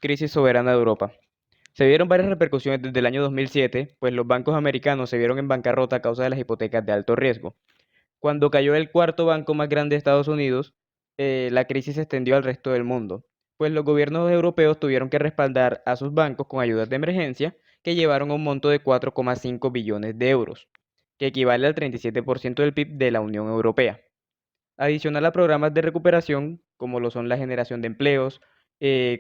Crisis soberana de Europa. Se vieron varias repercusiones desde el año 2007, pues los bancos americanos se vieron en bancarrota a causa de las hipotecas de alto riesgo. Cuando cayó el cuarto banco más grande de Estados Unidos, la crisis se extendió al resto del mundo, pues los gobiernos europeos tuvieron que respaldar a sus bancos con ayudas de emergencia que llevaron a un monto de 4,5 billones de euros, que equivale al 37% del PIB de la Unión Europea. Adicional a programas de recuperación, como lo son la generación de empleos,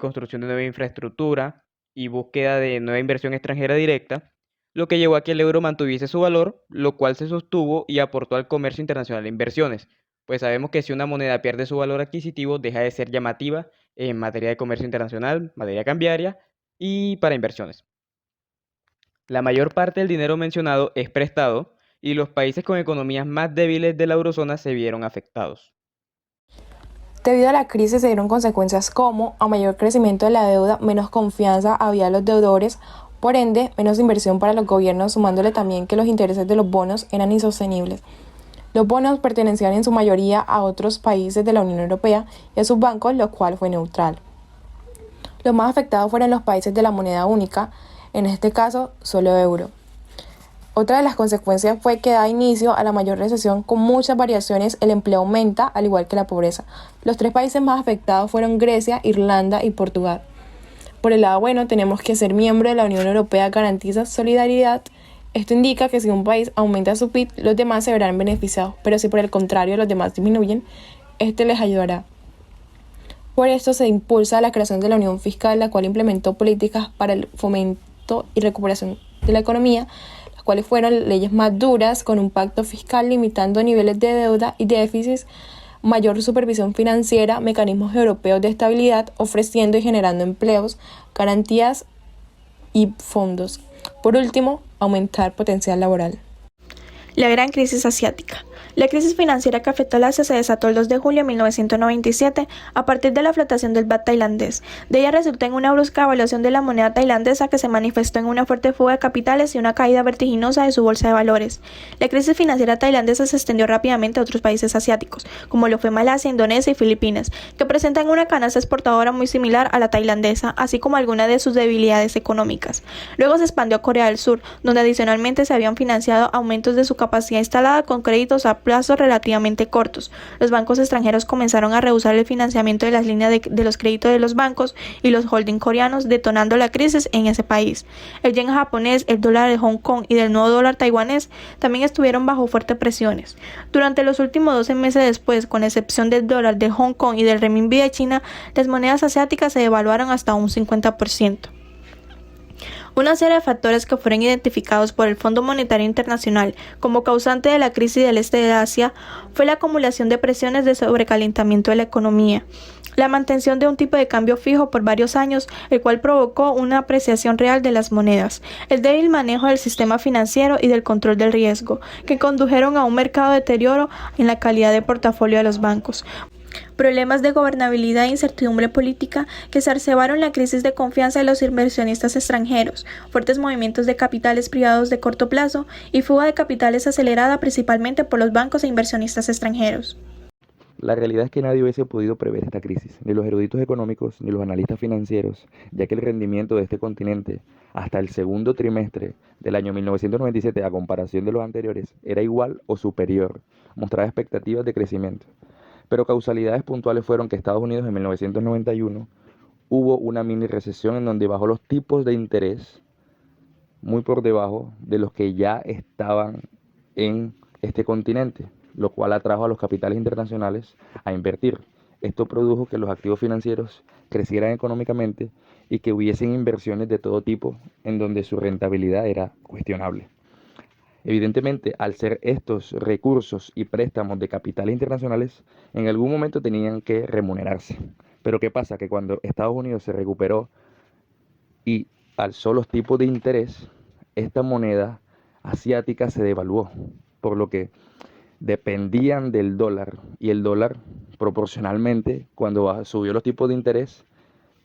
construcción de nueva infraestructura y búsqueda de nueva inversión extranjera directa, lo que llevó a que el euro mantuviese su valor, lo cual se sostuvo y aportó al comercio internacional de inversiones, pues sabemos que si una moneda pierde su valor adquisitivo, deja de ser llamativa en materia de comercio internacional, materia cambiaria y para inversiones. La mayor parte del dinero mencionado es prestado y los países con economías más débiles de la eurozona se vieron afectados. Debido a la crisis se dieron consecuencias como a mayor crecimiento de la deuda, menos confianza había en los deudores, por ende, menos inversión para los gobiernos, sumándole también que los intereses de los bonos eran insostenibles. Los bonos pertenecían en su mayoría a otros países de la Unión Europea y a sus bancos, lo cual fue neutral. Los más afectados fueron los países de la moneda única, en este caso solo euro. Otra de las consecuencias fue que da inicio a la mayor recesión con muchas variaciones, el empleo aumenta al igual que la pobreza. Los tres países más afectados fueron Grecia, Irlanda y Portugal. Por el lado bueno, tenemos que ser miembro de la Unión Europea garantiza solidaridad. Esto indica que si un país aumenta su PIB, los demás se verán beneficiados, pero si por el contrario los demás disminuyen, este les ayudará. Por esto se impulsa la creación de la Unión Fiscal, la cual implementó políticas para el fomento y recuperación de la economía, las cuales fueron leyes más duras con un pacto fiscal limitando niveles de deuda y déficits, mayor supervisión financiera, mecanismos europeos de estabilidad, ofreciendo y generando empleos, garantías y fondos. Por último, aumentar potencial laboral. La gran crisis asiática. La crisis financiera que afectó al Asia se desató el 2 de julio de 1997 a partir de la flotación del baht tailandés. De ella resultó en una brusca devaluación de la moneda tailandesa que se manifestó en una fuerte fuga de capitales y una caída vertiginosa de su bolsa de valores. La crisis financiera tailandesa se extendió rápidamente a otros países asiáticos, como lo fue Malasia, Indonesia y Filipinas, que presentan una canasta exportadora muy similar a la tailandesa, así como algunas de sus debilidades económicas. Luego se expandió a Corea del Sur, donde adicionalmente se habían financiado aumentos de su capacidad instalada con créditos a plazos relativamente cortos. Los bancos extranjeros comenzaron a rehusar el financiamiento de las líneas de los créditos de los bancos y los holding coreanos, detonando la crisis en ese país. El yen japonés, el dólar de Hong Kong y el nuevo dólar taiwanés también estuvieron bajo fuertes presiones. Durante los últimos 12 meses después, con excepción del dólar de Hong Kong y del renminbi de China, las monedas asiáticas se devaluaron hasta un 50%. Una serie de factores que fueron identificados por el Fondo Monetario Internacional como causante de la crisis del este de Asia fue la acumulación de presiones de sobrecalentamiento de la economía, la mantención de un tipo de cambio fijo por varios años, el cual provocó una apreciación real de las monedas, el débil manejo del sistema financiero y del control del riesgo, que condujeron a un mercado de deterioro en la calidad de portafolio de los bancos. Problemas de gobernabilidad e incertidumbre política que exacerbaron la crisis de confianza de los inversionistas extranjeros, fuertes movimientos de capitales privados de corto plazo y fuga de capitales acelerada principalmente por los bancos e inversionistas extranjeros. La realidad es que nadie hubiese podido prever esta crisis, ni los eruditos económicos ni los analistas financieros, ya que el rendimiento de este continente hasta el segundo trimestre del año 1997, a comparación de los anteriores, era igual o superior, mostraba expectativas de crecimiento. Pero causalidades puntuales fueron que Estados Unidos en 1991 hubo una mini recesión en donde bajó los tipos de interés muy por debajo de los que ya estaban en este continente, lo cual atrajo a los capitales internacionales a invertir. Esto produjo que los activos financieros crecieran económicamente y que hubiesen inversiones de todo tipo en donde su rentabilidad era cuestionable. Evidentemente, al ser estos recursos y préstamos de capitales internacionales, en algún momento tenían que remunerarse. Pero ¿qué pasa? Que cuando Estados Unidos se recuperó y alzó los tipos de interés, esta moneda asiática se devaluó, por lo que dependían del dólar y el dólar proporcionalmente, cuando subió los tipos de interés,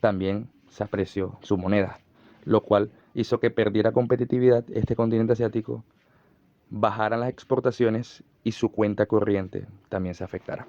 también se apreció su moneda, lo cual hizo que perdiera competitividad este continente asiático, bajaran las exportaciones y su cuenta corriente también se afectara.